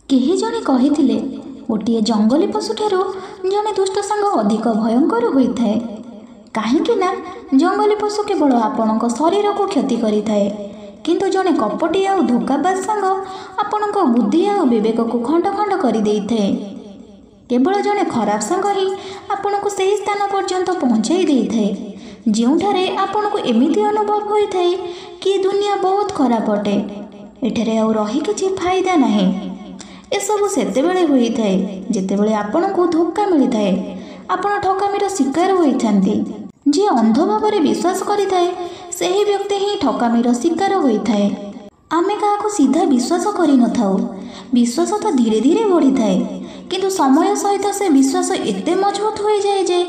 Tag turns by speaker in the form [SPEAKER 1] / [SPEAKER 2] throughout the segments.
[SPEAKER 1] केही जणे कहिथिले गोटे जंगली पशुठारू जने दुष्ट सांग अधिक भयंकर होइथाए। काहेकि ना जंगली पशु केवल आपणक शरीर को क्षति करिथाए, किंतु जने कपटी आ धोकाबाज सांग आपणक बुद्धि आ विवेक को खंड खंड करि देइथाए। केवल जने खराब सांग ही आपणक सही स्थान पर्यंत पहुँचाई देइथाए ଯେଉଁଠାରେ आपणको एमिति अनुभव होइथाए कि दुनिया बहुत खराब अटे, एठारे आउ रही किछि फायदा नाही। एसबु सेतेबेले होइथाए जेतेबेले आपणको धोका मिलिथाए, आपण ठकामीर शिकार होइथांती। जे अंध भावरे विश्वास करिथाए ସେହି व्यक्ति ही ठकामीर शिकार होइथाए। आमे काहाको सीधा विश्वास करि नथाउ, विश्वास तो धीरे धीरे बढ़ी थाए, किंतु समय सहित से विश्वास एते मजबूत हो जाए जे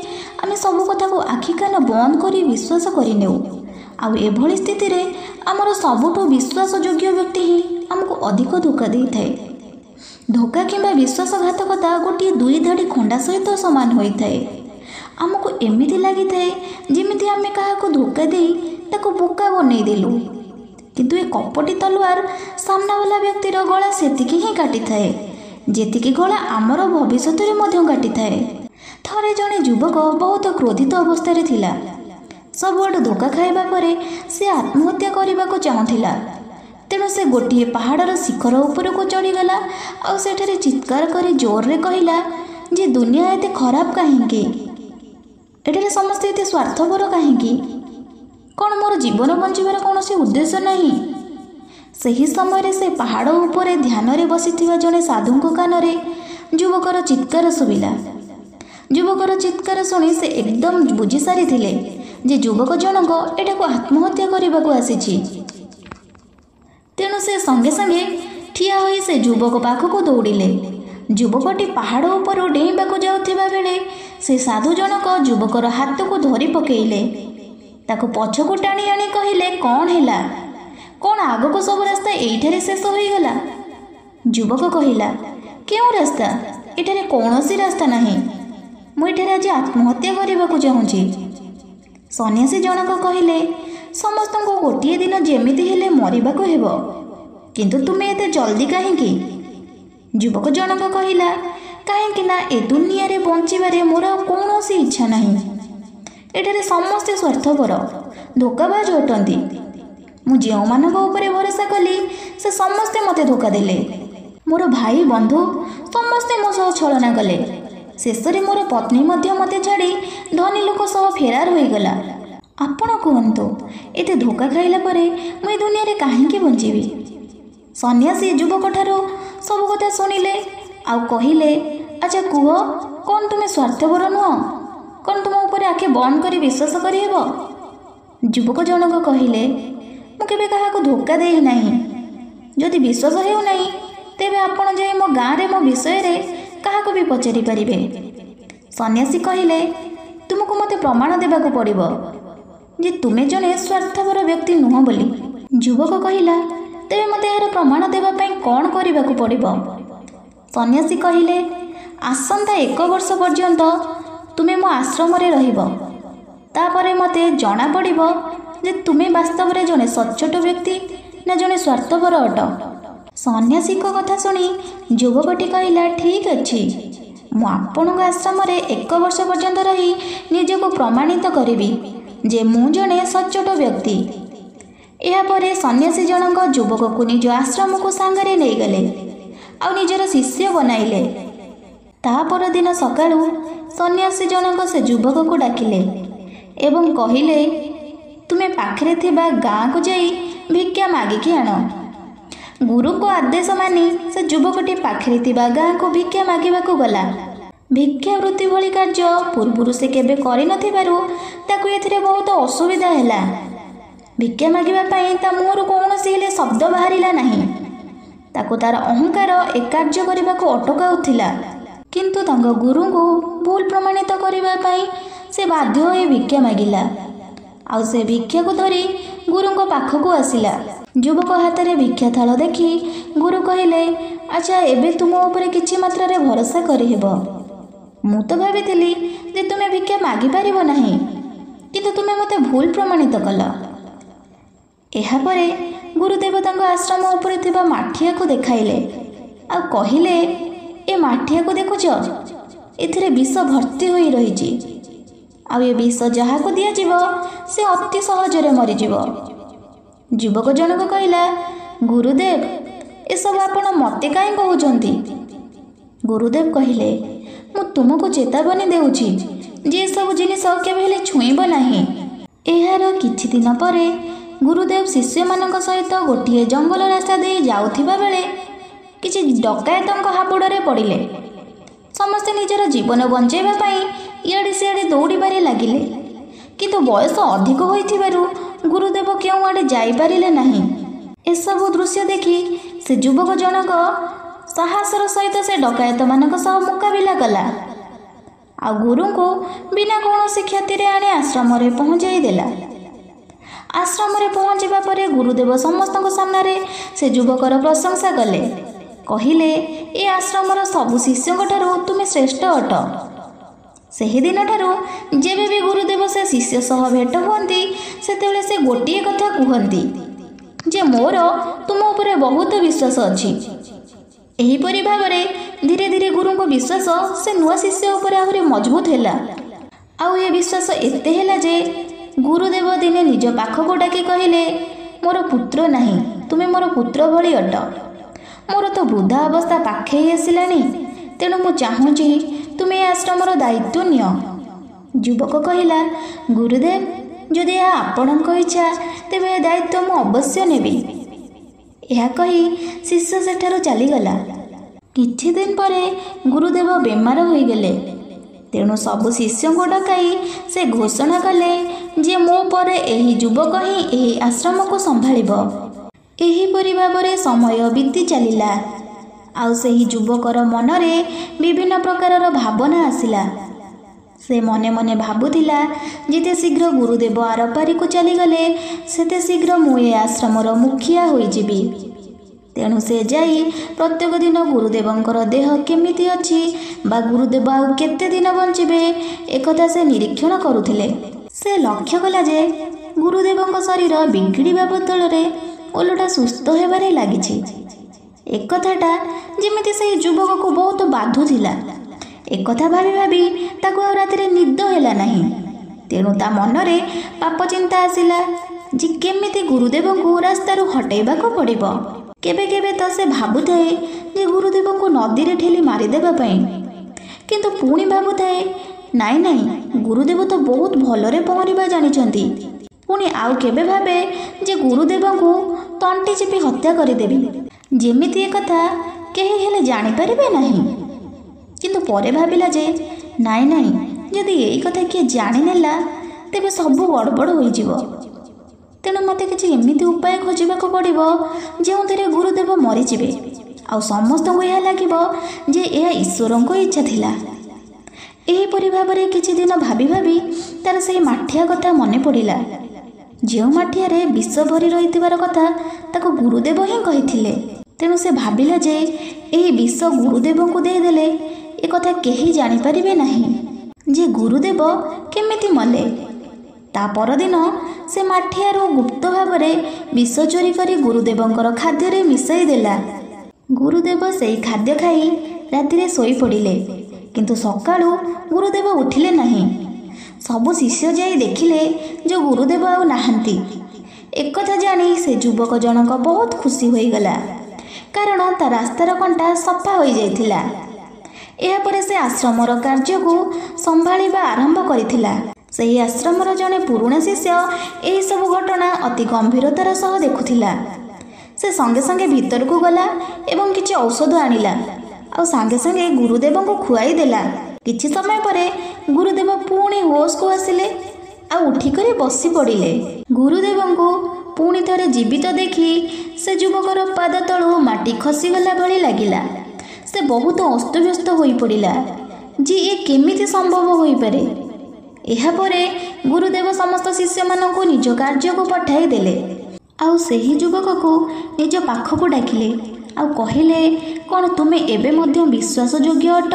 [SPEAKER 1] आमे सब कथा को आखि कान बंद करी विश्वास करि नेउ। आउ एभली स्थिति रे आमर सबुठो विश्वासयोग्य व्यक्ति ही आमको अधिक धोका देइथाए। धोका किंबा विश्वासघातकता गोटे दुई धाड़ी खंडा सहित सामान होइथाए। आमको एमिति लागिथाए जेमिति आमे काहाको धोका देई ताको बोका बनै देलु, किंतु ए कपटी तलवार सामना वाला व्यक्तिर गला सेतिकी ही काटिथाए जेतिकी गला आमर भविष्यत रे मध्य काटिथाए। थरे जणे युवक बहुत क्रोधित अवस्था रे थिला। सबुआडू धोका खाइबा परे से आत्महत्या करने चाहूला। तेणु से गोटे पहाड़र शिखर उपरको चढ़ीगला और सेठारे चित्कार करी जोर रे कहला जे दुनिया एते खराब काहेकि, एठारे समस्ते एते स्वार्थपर काहेकि, कौन मोर जीवन बंचिबार कौनसी उद्देश्य नहीं। सही समय से पहाड़ उपरे ध्यान रे बसिथिबा जणे साधुंको कानरे युवकर चित्कार सुबिला। युवकर चित्कार शुणी से एकदम बुझी सारी थिले जे युवक जनक एटाको आत्महत्या करने को आसीछि। तेणु से संगे संगे ठिया होई से युवक पाखक दौड़िले। युवकटी पहाड़ उपर डेइबाकू जाउथिबा बेले से साधु जनक युवकर हाथ को धरी पकेइले, ताको पछकू टाणी आनी कहिले कौन हैला, कौन आगको सब रास्ता एइठारे शेष होईगला। युवक कहिला केउ रास्ता, एठारे कौनसी रास्ता नाही, मु एठारे आज आत्महत्या करने चाहूँगी। सन्यासी जनक कहिले समस्त को गोटे दिन जेमिति हेले मरिबाको हेबो, किंतु तुमे एते जल्दी काहेकि। युवक जनक कहिला काहेकि ना ए दुनिया रे बंचिबारे मोर कौनसी इच्छा नाही। एठारे समस्ते स्वार्थपर धोकाबाज अटंती। मु जेउ मानक उपरे भरोसा कली से समस्ते मते धोका देले। मोर भाई बंधु समस्ते मो सह छलना कले। शेषरे मोर पत्नी मध्य मते छाड़ी धनी लोक सह फेरार होईगला। आपण कहतु एते धोका खाइला परे मुई दुनिया रे काहेकि बंचिबी। सन्यासी युवक ठारू सब कथा शुणिले आउ कहिले अच्छा कुह कौन तुमे स्वार्थपर नुह, कौन तुम ऊपर आखे बंद करी विश्वास करी हेबो। युवक जनक कहिले मु केबे काहाको धोका देई नाही, जदि विश्वास हेउ नाही तेबे आपण जाई मो गाँ रे मो विषय रे काहाको भी पचारि पारिबे। सन्यासी कहिले तुमको मते प्रमाण देबाको पड़िबो जे तुमे जने स्वार्थपर व्यक्ति नुह बोली। युवक कहिला तेबे मते यार प्रमाण देबा पई कोन करिबाको पड़िबो। सन्यासी कहिले आसंता 1 वर्ष पर्यंत तुमे मो आश्रम रे रहिबो, तापरे मते जणा पड़िबो जे तुमे वास्तव रे जने सच्चोट व्यक्ति ना जने स्वार्थपर अट। सन्यासी को कथा सुनी युवकटी कहिला ठीक अछि, मु आपणक आश्रम रे 1 वर्ष पर्यंत रही निजको प्रमाणित करिबी जे मु जने सच्चोट व्यक्ति। एहा परे सन्यासी जनक युवक को निज आश्रम को सांगरे नहीं गले आ निजर शिष्य बनाइले। ता पर दिन सकाळु सन्यासी जनक से युवक को डाकिले एवं कहिले तुमे पाखरे थिबा गाँ को जाई भिक्षा मागिकी आण। गुरु को आदेश मानी से युवकटी पाखरे थिबा गाँ को भिक्षा मागिबाकू गला। भिक्षावृत्ति भली कार्य पूर्वरु से केबे करि नथिबारु ताकू एथिरे बहुत असुविधा हैला। भिक्षा मागिबा पई ता मुहरु कौनसी हेले शब्द बाहरिला नाही। ताकू तार अहंकार ए कार्य करबाकू अटकाउथिला, किंतु तांग गुरु को भूल प्रमाणित करबा पई से बाध्य होई भिक्षा मागिला। आउ से भिक्षा को धरी गुरु को पाखकू आसिला। युवक हाथ रे भिक्षा थाल देखी गुरु कहिले अच्छा एबे तुम ऊपर किछि मात्रा रे भरोसा करि हेबो। मु तो भाबिथिली जे तुमे भिक्षा मागि पारिबो नाही, किंतु तुमे मते भूल प्रमाणित कल। एहा परे गुरुदेव तांको आश्रम ऊपर थिबा माठिया को देखाइले ଆଉ କହିଲେ, ଏ ମାଠିଆକୁ ଦେଖୁଛ, ଏଥିରେ ବିଷ ଭର୍ତ୍ତି ହୋଇ ରହିଛି। ଆଉ ଏ ବିଷ ଯାହାକୁ ଦିଆଯିବ ସେ ଅତି ସହଜରେ ମରିଯିବ। ଯୁବକ ଜଣକ କହିଲା, ଗୁରୁଦେବ, ଏସବୁ ଆପଣ ମୋତେ କାହିଁ କହୁଛନ୍ତି? ଗୁରୁଦେବ କହିଲେ, ମୁଁ ତୁମକୁ ଚେତାବନୀ ଦେଉଛି ଯେ ଏସବୁ ଜିନିଷ କେବେ ହେଲେ ଛୁଇଁବ ନାହିଁ। ଏହାର କିଛି ଦିନ ପରେ ଗୁରୁଦେବ ଶିଷ୍ୟମାନଙ୍କ ସହିତ ଗୋଟିଏ ଜଙ୍ଗଲ ରାସ୍ତା ଦେଇ ଯାଉଥିବା ବେଳେ କିଛି ଡକାୟତଙ୍କ ହାବୁଡ଼ରେ ପଡ଼ିଲେ। ସମସ୍ତେ ନିଜର ଜୀବନ ବଞ୍ଚାଇବା ପାଇଁ ଇଆଡ଼େ ସିଆଡ଼େ ଦୌଡ଼ିବାରେ ଲାଗିଲେ, କିନ୍ତୁ ବୟସ ଅଧିକ ହୋଇଥିବାରୁ ଗୁରୁଦେବ କେଉଁଆଡ଼େ ଯାଇପାରିଲେ ନାହିଁ। ଏସବୁ ଦୃଶ୍ୟ ଦେଖି ସେ ଯୁବକ ଜଣକ ସାହସର ସହିତ ସେ ଡକାୟତମାନଙ୍କ ସହ ମୁକାବିଲା କଲା, ଆଉ ଗୁରୁଙ୍କୁ ବିନା କୌଣସି କ୍ଷତିରେ ଆଣି ଆଶ୍ରମରେ ପହଞ୍ଚାଇ ଦେଲା। ଆଶ୍ରମରେ ପହଞ୍ଚିବା ପରେ ଗୁରୁଦେବ ସମସ୍ତଙ୍କ ସାମ୍ନାରେ ସେ ଯୁବକର ପ୍ରଶଂସା କଲେ। କହିଲେ, ଏ ଆଶ୍ରମର ସବୁ ଶିଷ୍ୟଙ୍କ ଠାରୁ ତୁମେ ଶ୍ରେଷ୍ଠ ଅଟ। ସେହିଦିନଠାରୁ ଯେବେ ବି ଗୁରୁଦେବ ସେ ଶିଷ୍ୟ ସହ ଭେଟ ହୁଅନ୍ତି ସେତେବେଳେ ସେ ଗୋଟିଏ କଥା କୁହନ୍ତି ଯେ ମୋର ତୁମ ଉପରେ ବହୁତ ବିଶ୍ୱାସ ଅଛି। ଏହିପରି ଭାବରେ ଧୀରେ ଧୀରେ ଗୁରୁଙ୍କ ବିଶ୍ୱାସ ସେ ନୂଆ ଶିଷ୍ୟ ଉପରେ ଆହୁରି ମଜବୁତ ହେଲା। ଆଉ ଏ ବିଶ୍ୱାସ ଏତେ ହେଲା ଯେ ଗୁରୁଦେବ ଦିନେ ନିଜ ପାଖକୁ ଡାକି କହିଲେ, ମୋର ପୁତ୍ର ନାହିଁ, ତୁମେ ମୋର ପୁତ୍ର ଭଳି ଅଟ। ମୋର ତ ବୃଦ୍ଧା ଅବସ୍ଥା ପାଖେଇ ଆସିଲାଣି, ତେଣୁ ମୁଁ ଚାହୁଁଛି ତୁମେ ଏ ଆଶ୍ରମର ଦାୟିତ୍ୱ ନିଅ। ଯୁବକ କହିଲା, ଗୁରୁଦେବ, ଯଦି ଏହା ଆପଣଙ୍କ ଇଚ୍ଛା ତେବେ ଏ ଦାୟିତ୍ୱ ମୁଁ ଅବଶ୍ୟ ନେବି। ଏହା କହି ଶିଷ୍ୟ ସେଠାରୁ ଚାଲିଗଲା। କିଛି ଦିନ ପରେ ଗୁରୁଦେବ ବେମାର ହୋଇଗଲେ। ତେଣୁ ସବୁ ଶିଷ୍ୟଙ୍କୁ ଡକାଇ ସେ ଘୋଷଣା କଲେ ଯେ ମୋ ପରେ ଏହି ଯୁବକ ହିଁ ଏହି ଆଶ୍ରମକୁ ସମ୍ଭାଳିବ। ଏହିପରି ଭାବରେ ସମୟ ବିତି ଚାଲିଲା। ଆଉ ସେହି ଯୁବକର ମନରେ ବିଭିନ୍ନ ପ୍ରକାରର ଭାବନା ଆସିଲା। ସେ ମନେ ମନେ ଭାବୁଥିଲା, ଯେତେ ଶୀଘ୍ର ଗୁରୁଦେବ ଆରପାରିକୁ ଚାଲିଗଲେ ସେତେ ଶୀଘ୍ର ମୁଁ ଏ ଆଶ୍ରମର ମୁଖିଆ ହୋଇଯିବି। ତେଣୁ ସେ ଯାଇ ପ୍ରତ୍ୟେକ ଦିନ ଗୁରୁଦେବଙ୍କର ଦେହ କେମିତି ଅଛି ବା ଗୁରୁଦେବ ଆଉ କେତେ ଦିନ ବଞ୍ଚିବେ ଏକଥା ସେ ନିରୀକ୍ଷଣ କରୁଥିଲେ। ସେ ଲକ୍ଷ୍ୟ କଲା ଯେ ଗୁରୁଦେବଙ୍କ ଶରୀର ବିଗିଡ଼ିବା ବଦଳରେ ଓଲଟା ସୁସ୍ଥ ହେବାରେ ଲାଗିଛି। ଏକଥାଟା ଯେମିତି ସେହି ଯୁବକକୁ ବହୁତ ବାଧୁଥିଲା। ଏକଥା ଭାବି ଭାବି ତାକୁ ଆଉ ରାତିରେ ନିଦ ହେଲା ନାହିଁ। ତେଣୁ ତା ମନରେ ପାପ ଚିନ୍ତା ଆସିଲା ଯେ କେମିତି ଗୁରୁଦେବଙ୍କୁ ରାସ୍ତାରୁ ହଟେଇବାକୁ ପଡ଼ିବ। କେବେ କେବେ ତ ସେ ଭାବୁଥାଏ ଯେ ଗୁରୁଦେବଙ୍କୁ ନଦୀରେ ଠେଲି ମାରିଦେବା ପାଇଁ, କିନ୍ତୁ ପୁଣି ଭାବୁଥାଏ ନାଇଁ ନାଇଁ, ଗୁରୁଦେବ ତ ବହୁତ ଭଲରେ ପହଁରିବା ଜାଣିଛନ୍ତି। ପୁଣି ଆଉ କେବେ ଭାବେ ଯେ ଗୁରୁଦେବଙ୍କୁ ତଣ୍ଟି ଚିପି ହତ୍ୟା କରିଦେବି, ଯେମିତି ଏକଥା କେହି ହେଲେ ଜାଣିପାରିବେ ନାହିଁ। କିନ୍ତୁ ପରେ ଭାବିଲା ଯେ ନାଇଁ ନାଇଁ, ଯଦି ଏଇ କଥା କିଏ ଜାଣିନେଲା ତେବେ ସବୁ ଗଡ଼ବଡ଼ ହୋଇଯିବ। ତେଣୁ ମୋତେ କିଛି ଏମିତି ଉପାୟ ଖୋଜିବାକୁ ପଡ଼ିବ ଯେଉଁଥିରେ ଗୁରୁଦେବ ମରିଯିବେ ଆଉ ସମସ୍ତଙ୍କୁ ଏହା ଲାଗିବ ଯେ ଏହା ଈଶ୍ୱରଙ୍କ ଇଚ୍ଛା ଥିଲା। ଏହିପରି ଭାବରେ କିଛି ଦିନ ଭାବି ଭାବି ତାର ସେହି ମାଠିଆ କଥା ମନେ ପଡ଼ିଲା, ଯେଉଁ ମାଠିଆରେ ବିଷ ଭରି ରହିଥିବାର କଥା ତାକୁ ଗୁରୁଦେବ ହିଁ କହିଥିଲେ। ତେଣୁ ସେ ଭାବିଲା ଯେ ଏହି ବିଷ ଗୁରୁଦେବଙ୍କୁ ଦେଇଦେଲେ ଏକଥା କେହି ଜାଣିପାରିବେ ନାହିଁ ଯେ ଗୁରୁଦେବ କେମିତି ମଲେ। ତା ପରଦିନ ସେ ମାଠିଆରୁ ଗୁପ୍ତ ଭାବରେ ବିଷ ଚୋରି କରି ଗୁରୁଦେବଙ୍କର ଖାଦ୍ୟରେ ମିଶାଇ ଦେଲା। ଗୁରୁଦେବ ସେହି ଖାଦ୍ୟ ଖାଇ ରାତିରେ ଶୋଇପଡ଼ିଲେ, କିନ୍ତୁ ସକାଳୁ ଗୁରୁଦେବ ଉଠିଲେ ନାହିଁ। ସବୁ ଶିଷ୍ୟ ଯାଇ ଦେଖିଲେ ଯେ ଗୁରୁଦେବ ଆଉ ନାହାନ୍ତି। ଏକଥା ଜାଣି ସେ ଯୁବକ ଜଣକ ବହୁତ ଖୁସି ହୋଇଗଲା, କାରଣ ତା ରାସ୍ତାର କଣ୍ଟା ସଫା ହୋଇଯାଇଥିଲା। ଏହାପରେ ସେ ଆଶ୍ରମର କାର୍ଯ୍ୟକୁ ସମ୍ଭାଳିବା ଆରମ୍ଭ କରିଥିଲା। ସେହି ଆଶ୍ରମର ଜଣେ ପୁରୁଣା ଶିଷ୍ୟ ଏହିସବୁ ଘଟଣା ଅତି ଗମ୍ଭୀରତାର ସହ ଦେଖୁଥିଲା। ସେ ସଙ୍ଗେ ସଙ୍ଗେ ଭିତରକୁ ଗଲା ଏବଂ କିଛି ଔଷଧ ଆଣିଲା ଆଉ ସାଙ୍ଗେ ସାଙ୍ଗେ ଗୁରୁଦେବଙ୍କୁ ଖୁଆଇ ଦେଲା। କିଛି ସମୟ ପରେ ଗୁରୁଦେବ ପୁଣି ହୋସ୍କୁ ଆସିଲେ ଆଉ ଉଠିକରି ବସି ପଡ଼ିଲେ। ଗୁରୁଦେବଙ୍କୁ ପୁଣି ଥରେ ଜୀବିତ ଦେଖି ସେ ଯୁବକର ପାଦ ତଳୁ ମାଟି ଖସିଗଲା ଭଳି ଲାଗିଲା। ସେ ବହୁତ ଅସ୍ତବ୍ୟସ୍ତ ହୋଇପଡ଼ିଲା ଯେ ଏ କେମିତି ସମ୍ଭବ ହୋଇପାରେ। ଏହାପରେ ଗୁରୁଦେବ ସମସ୍ତ ଶିଷ୍ୟମାନଙ୍କୁ ନିଜ କାର୍ଯ୍ୟକୁ ପଠାଇ ଦେଲେ ଆଉ ସେହି ଯୁବକକୁ ନିଜ ପାଖକୁ ଡାକିଲେ ଆଉ କହିଲେ, କ'ଣ ତୁମେ ଏବେ ମଧ୍ୟ ବିଶ୍ୱାସଯୋଗ୍ୟ ଅଟ?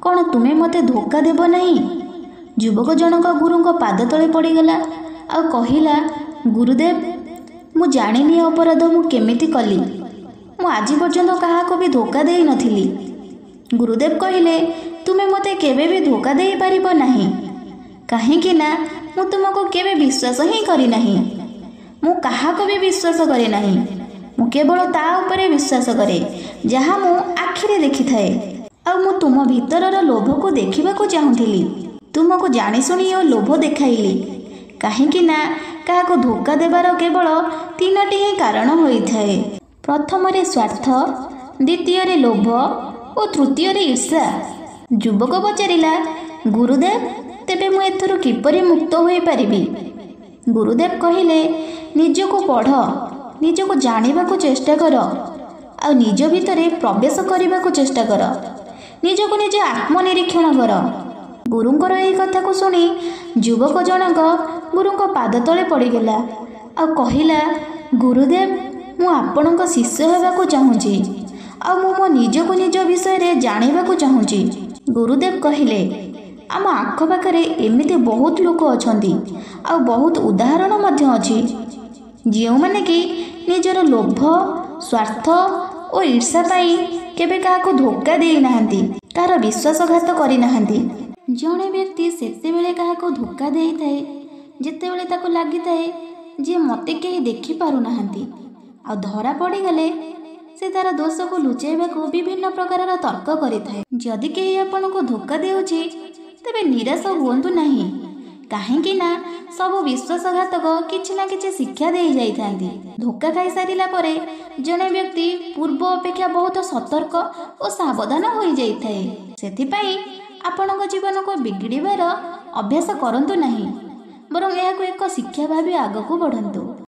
[SPEAKER 1] କ'ଣ ତୁମେ ମୋତେ ଧୋକା ଦେବ ନାହିଁ? ଯୁବକ ଜଣକ ଗୁରୁଙ୍କ ପାଦ ତଳେ ପଡ଼ିଗଲା ଆଉ କହିଲା, ଗୁରୁଦେବ, ମୁଁ ଜାଣିନି ଅପରାଧ ମୁଁ କେମିତି କଲି। ମୁଁ ଆଜି ପର୍ଯ୍ୟନ୍ତ କାହାକୁ ବି ଧୋକା ଦେଇ ନଥିଲି। ଗୁରୁଦେବ କହିଲେ, ତୁମେ ମୋତେ କେବେ ବି ଧୋକା ଦେଇପାରିବ ନାହିଁ, କାହିଁକି ନା ମୁଁ ତୁମକୁ କେବେ ବିଶ୍ୱାସ ହିଁ କରିନାହିଁ। ମୁଁ କାହାକୁ ବି ବିଶ୍ୱାସ କରେ ନାହିଁ। ମୁଁ କେବଳ ତା ଉପରେ ବିଶ୍ୱାସ କରେ ଯାହା ମୁଁ ଆଖିରେ ଦେଖିଥାଏ। ଆଉ ମୁଁ ତୁମ ଭିତରର ଲୋଭକୁ ଦେଖିବାକୁ ଚାହୁଁଥିଲି। ତୁମକୁ ଜାଣିଶୁଣି ଓ ଲୋଭ ଦେଖାଇଲି, କାହିଁକି ନା କାହାକୁ ଧୋକା ଦେବାର କେବଳ 3ଟି ହିଁ କାରଣ ହୋଇଥାଏ। ପ୍ରଥମରେ ସ୍ୱାର୍ଥ, ଦ୍ୱିତୀୟରେ ଲୋଭ ଓ ତୃତୀୟରେ ଈର୍ଷା। ଯୁବକ ପଚାରିଲା, ଗୁରୁଦେବ, ତେବେ ମୁଁ ଏଥିରୁ କିପରି ମୁକ୍ତ ହୋଇପାରିବି? ଗୁରୁଦେବ କହିଲେ, ନିଜକୁ ପଢ଼, ନିଜକୁ ଜାଣିବାକୁ ଚେଷ୍ଟା କର, ଆଉ ନିଜ ଭିତରେ ପ୍ରବେଶ କରିବାକୁ ଚେଷ୍ଟା କର। ନିଜକୁ ନିଜେ ଆତ୍ମନିରୀକ୍ଷଣ କର। ଗୁରୁଙ୍କର ଏହି କଥାକୁ ଶୁଣି ଯୁବକ ଜଣକ ଗୁରୁଙ୍କ ପାଦ ତଳେ ପଡ଼ିଗଲା ଆଉ କହିଲା, ଗୁରୁଦେବ, ମୁଁ ଆପଣଙ୍କ ଶିଷ୍ୟ ହେବାକୁ ଚାହୁଁଛି, ଆଉ ମୁଁ ମୋ ନିଜକୁ ନିଜ ବିଷୟରେ ଜାଣିବାକୁ ଚାହୁଁଛି। ଗୁରୁଦେବ କହିଲେ, ଆମ ଆଖପାଖରେ ଏମିତି ବହୁତ ଲୋକ ଅଛନ୍ତି ଆଉ ବହୁତ ଉଦାହରଣ ମଧ୍ୟ ଅଛି, ଯେଉଁମାନେ କି ନିଜର ଲୋଭ, ସ୍ୱାର୍ଥ ଓ ଈର୍ଷା ପାଇଁ କେବେ କାହାକୁ ଧୋକା ଦେଇନାହାନ୍ତି, କାହାର ବିଶ୍ୱାସଘାତ କରିନାହାନ୍ତି। ଜଣେ ବ୍ୟକ୍ତି ସେତେବେଳେ କାହାକୁ ଧୋକା ଦେଇଥାଏ ଯେତେବେଳେ ତାକୁ ଲାଗିଥାଏ ଯେ ମୋତେ କେହି ଦେଖିପାରୁନାହାନ୍ତି, ଆଉ ଧରା ପଡ଼ିଗଲେ ସେ ତାର ଦୋଷକୁ ଲୁଚାଇବାକୁ ବିଭିନ୍ନ ପ୍ରକାରର ତର୍କ କରିଥାଏ। ଯଦି କେହି ଆପଣଙ୍କୁ ଧୋକା ଦେଉଛି ତେବେ ନିରାଶ ହୁଅନ୍ତୁ ନାହିଁ, କାହିଁକି ନା ସବୁ ବିଶ୍ୱାସଘାତକ କିଛି ନା କିଛି ଶିକ୍ଷା ଦେଇ ଯାଇଥାନ୍ତି। ଧୋକା ଖାଇସାରିଲା ପରେ ଜଣେ ବ୍ୟକ୍ତି ପୂର୍ବ ଅପେକ୍ଷା ବହୁତ ସତର୍କ ଓ ସାବଧାନ ହୋଇଯାଇଥାଏ। ସେଥିପାଇଁ ଆପଣଙ୍କ ଜୀବନକୁ ବିଗିଡ଼ିବାର ଅଭ୍ୟାସ କରନ୍ତୁ ନାହିଁ, ବରଂ ଏହାକୁ ଏକ ଶିକ୍ଷା ଭାବି ଆଗକୁ ବଢ଼ନ୍ତୁ।